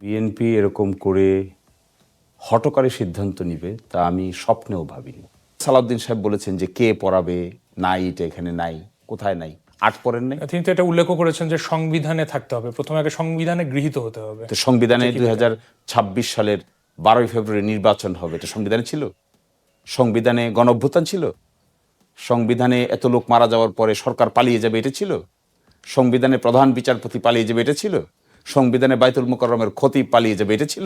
BNP এরকম করে হঠকারী সিদ্ধান্ত নিবে তা আমি স্বপ্নেও ভাবিনি। সালাউদ্দিন সাহেব বলেছেন যে কে পড়াবে, নাই, এটা এখানে নাই, কোথায় নাই, আট পড়েন নাই। তিনি তো এটা উল্লেখ করেছেন যে সংবিধানে থাকতে হবে, প্রথমে আগে সংবিধানে গৃহীত হতে হবে। তো সংবিধানে 2026 সালের 12ই ফেব্রুয়ারি নির্বাচন হবে, এটা সংবিধানে ছিল? সংবিধানে গণঅভ্যুত্থান ছিল? সংবিধানে এত লোক মারা যাওয়ার পরে সরকার পালিয়ে যাবে, এটা ছিল? সংবিধানে প্রধান বিচারপতি পালিয়ে যাবে, এটা ছিল? সংবিধানে বাইতুল মুকাররমের খতিব পালিয়ে যাবে, এটা ছিল?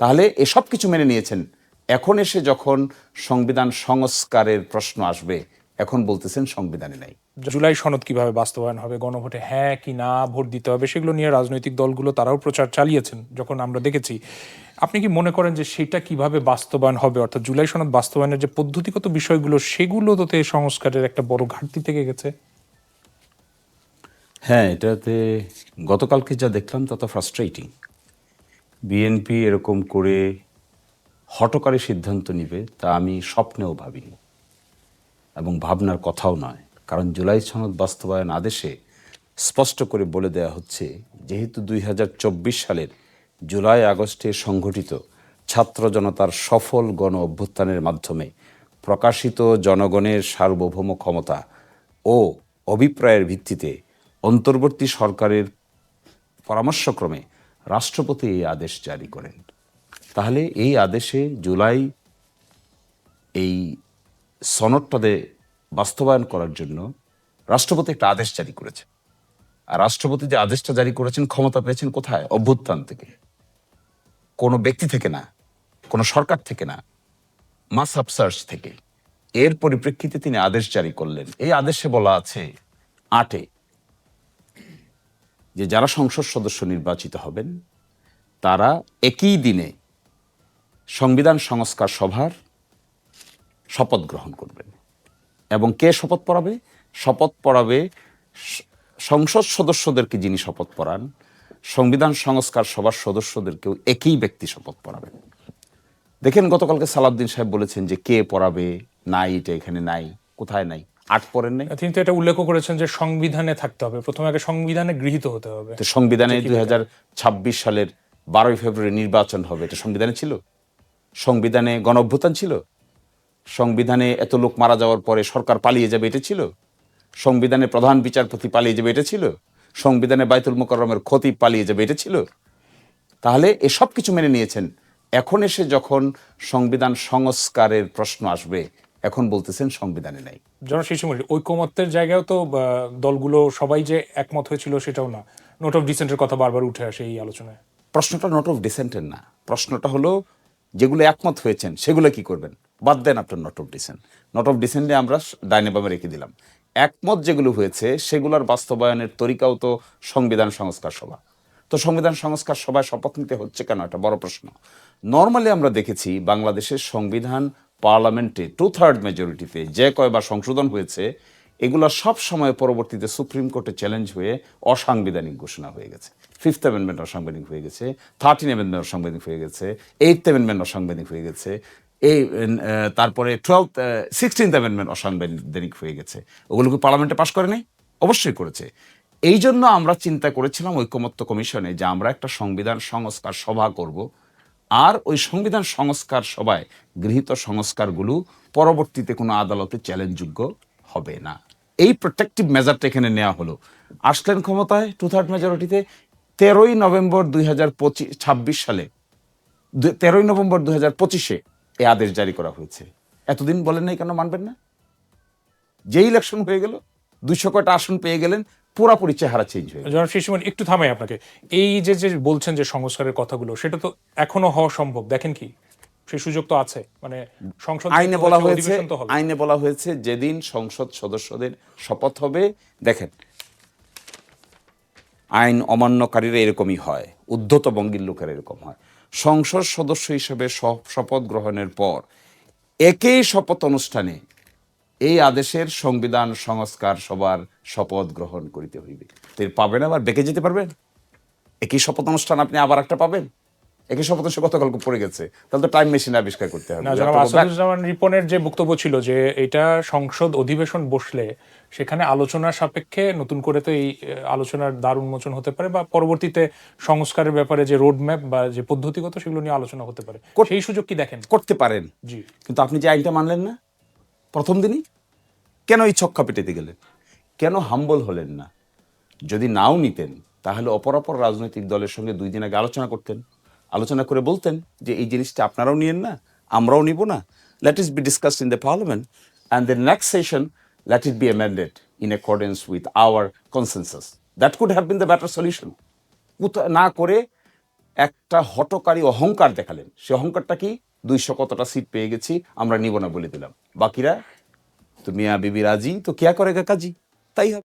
তাহলে এসব কিছু মেনে নিয়েছেন। এখন এসে যখন সংবিধান সংস্কারের প্রশ্ন আসবে, এখন বলতেছেন সংবিধানে নাই। জুলাই সনদ কিভাবে বাস্তবায়ন হবে, গণভোটে হ্যাঁ কি না ভোট দিতে হবে, সেগুলো নিয়ে রাজনৈতিক দলগুলো তারাও প্রচার চালিয়েছেন যখন আমরা দেখেছি। আপনি কি মনে করেন যে সেটা কিভাবে বাস্তবায়ন হবে, অর্থাৎ জুলাই সনদ বাস্তবায়নের যে পদ্ধতিগত বিষয়গুলো সেগুলোতে সংস্কারের একটা বড় ঘাটতি থেকে গেছে? হ্যাঁ, এটাতে গতকালকে যা দেখলাম তা তো ফ্রাস্ট্রেটিং। বিএনপি এরকম করে হঠকারী সিদ্ধান্ত নিবে তা আমি স্বপ্নেও ভাবিনি, এবং ভাবনার কথাও নয়। কারণ জুলাই সনদ বাস্তবায়ন আদেশে স্পষ্ট করে বলে দেওয়া হচ্ছে, যেহেতু 2024 সালের জুলাই আগস্টে সংঘটিত ছাত্র জনতার সফল গণ অভ্যুত্থানের মাধ্যমে প্রকাশিত জনগণের সার্বভৌম ক্ষমতা ও অভিপ্রায়ের ভিত্তিতে অন্তর্বর্তী সরকারের পরামর্শক্রমে রাষ্ট্রপতি এই আদেশ জারি করেন। তাহলে এই আদেশে জুলাই এই সনদটাতে বাস্তবায়ন করার জন্য রাষ্ট্রপতি একটা আদেশ জারি করেছে। আর রাষ্ট্রপতি যে আদেশটা জারি করেছেন, ক্ষমতা পেয়েছেন কোথায়? অভ্যুত্থান থেকে, কোনো ব্যক্তি থেকে না, কোনো সরকার থেকে না, মাস সার্চ থেকে। এর পরিপ্রেক্ষিতে তিনি আদেশ জারি করলেন। এই আদেশে বলা আছে 8-এ যে যারা সংসদ সদস্য নির্বাচিত হবেন তারা একই দিনে সংবিধান সংস্কার সভার শপথ গ্রহণ করবেন। এবং কে শপথ পড়াবে? শপথ পড়াবে সংসদ সদস্যদেরকে যিনি শপথ পড়ান, সংবিধান সংস্কার সভার সদস্যদেরকেও একই ব্যক্তি শপথ পড়াবেন। দেখেন, গতকালকে সালাউদ্দিন সাহেব বলেছেন যে কে পড়াবে, নাই, এটা এখানে নাই, কোথায় নাই, আট পড়েন নাই। তিনি তো এটা উল্লেখ করেছেন যে সংবিধানে থাকতে হবে, প্রথমে আগে সংবিধানে গৃহীত হতে হবে। তো সংবিধানে 2026 সালের 12ই ফেব্রুয়ারি নির্বাচন হবে, এটা সংবিধানে ছিল? সংবিধানে গণঅভ্যুত্থান ছিল? সংবিধানে এত লোক মারা যাওয়ার পরে সরকার পালিয়ে যাবে, এটা ছিল? সংবিধানে প্রধান বিচারপতি পালিয়ে যাবে, এটা ছিল? সংবিধানে বাইতুল মুকাররমের খতিব পালিয়ে যাবে, এটা ছিল? তাহলে এসব কিছু মেনে নিয়েছেন। এখন এসে যখন সংবিধান সংস্কারের প্রশ্ন আসবে, এখন বলতেছেন সংবিধানে নাই। জনশিশুমূল ঐকমত্যের জায়গায়ও তো দলগুলো সবাই যে একমত হয়েছিল সেটাও না। নোট অফ ডিসেন্টের কথা বারবার উঠে আসে এই আলোচনায়। প্রশ্নটা নোট অফ ডিসেন্টের না, প্রশ্নটা হলো যেগুলো একমত হয়েছেন সেগুলো কি করবেন? বাদ দেন আপনার note of dissent. Note of ডিসেন্টে আমরা ডাইনে বামে রেখে দিলাম। একমত যেগুলো হয়েছে সেগুলোর বাস্তবায়নের তরিকাও তো সংবিধান সংস্কার সভা। তো সংবিধান সংস্কার সভায় শপথ নিতে হচ্ছে কেন? একটা বড় প্রশ্ন। নর্মালি আমরা দেখেছি বাংলাদেশের সংবিধান পার্লামেন্টে 2/3 মেজরিটিতে যে কয়বার সংশোধন হয়েছে, এগুলো সব সময় পরবর্তীতে সুপ্রিম কোর্টে চ্যালেঞ্জ হয়ে অসাংবিধানিক ঘোষণা হয়ে গেছে। 5th অ্যামেন্ডমেন্ট অসাংবিধানিক হয়ে গেছে, 13th অ্যামেন্ডমেন্ট অসাংবিধানিক হয়ে গেছে, 8th অ্যামেন্ডমেন্ট অসাংবিধানিক হয়ে গেছে, এই তারপরে 16th অ্যামেন্ডমেন্ট অসাংবিধানিক হয়ে গেছে। ওগুলোকে পার্লামেন্টে পাশ করে নাই? অবশ্যই করেছে। এই জন্য আমরা চিন্তা করেছিলাম ঐকমত্য কমিশনে যে আমরা একটা সংবিধান সংস্কার সভা করব, আর ওই সংবিধান সংস্কার সভায় গৃহীত সংস্কারগুলো পরবর্তীতে কোনো আদালতে চ্যালেঞ্জযোগ্য হবে না। এই প্রোটেক্টিভ মেজারটা এখানে নেওয়া হলো। আসলেন ক্ষমতায় 2/3 মেজরিটিতে। 13ই নভেম্বর 2026 সালে 13ই নভেম্বর 2025-এ এই আদেশ জারি করা হয়েছে। এতদিন বলেন নাই কেন মানবেন না? যে ইলেকশন হয়ে গেল, 200 কয়টা আসন পেয়ে গেলেন, পুরাপুরি চেহারা চেঞ্জ হয়ে গেল। জনশিশুমূল একটু থামাই আপনাকে। এই যে যে বলছেন যে সংস্কারের কথাগুলো, সেটা তো এখনো হওয়া সম্ভব, দেখেন কি সেই সুযোগ তো আছে? মানে সংসদ আইনে বলা হয়েছে যেদিন সংসদ সদস্যদের শপথ হবে, দেখেন আইন অমান্যকারীরা এরকমই হয়, উদ্ধত বঙ্গের লোকেরা এরকম হয়। সংসদ সদস্য হিসেবে শপথ গ্রহণের পর একই শপথ অনুষ্ঠানে এই আদেশের সংবিধান সংস্কার সবার শপথ গ্রহণ করিতে হইবে। তো পাবেন, আবার বেঁকে যেতে পারবেন? একই শপথ অনুষ্ঠান আপনি আবার একটা পাবেন? একই শপথ সে গতকাল পড়ে গেছে, তাহলে তো টাইম মেশিন আবিষ্কার করতে হবে। না, জনাব আসাদুজ্জামান রিপনের যে বক্তব্য ছিল যে এটা সংসদ অধিবেশন বসলে সেখানে আলোচনার সাপেক্ষে নতুন করে তো এই আলোচনার দ্বার উন্মোচন হতে পারে বা পরবর্তীতে সংস্কারের ব্যাপারে যে রোডম্যাপ বা যে পদ্ধতিগত সেগুলো নিয়ে আলোচনা হতে পারে, সেই সুযোগ কি দেখেন? করতে পারেন, জি। কিন্তু আপনি যে আইনটা মানলেন না প্রথম দিনই, কেন এই ছক্কা পেটাতে গেলেন? কেন হাম্বল হলেন না? যদি নাও নিতেন তাহলে অপরাপর রাজনৈতিক দলের সঙ্গে 2 দিন আগে আলোচনা করতেন, আলোচনা করে বলতেন যে এই জিনিসটা আপনারাও নিয়েন না, আমরাও নিব না, let it be discussed in the parliament and the next session let it be amended in accordance with our consensus. That could have been the better solution. না করে একটা হঠকারী অহংকার দেখালেন। সে অহংকারটা কি? 200 কতটা সিট পেয়ে গেছি, আমরা নিব না বলে দিলাম, বাকিরা তো মিয়া বিবি রাজি, তো কেয়া করেগা কাজী, তাই হবে।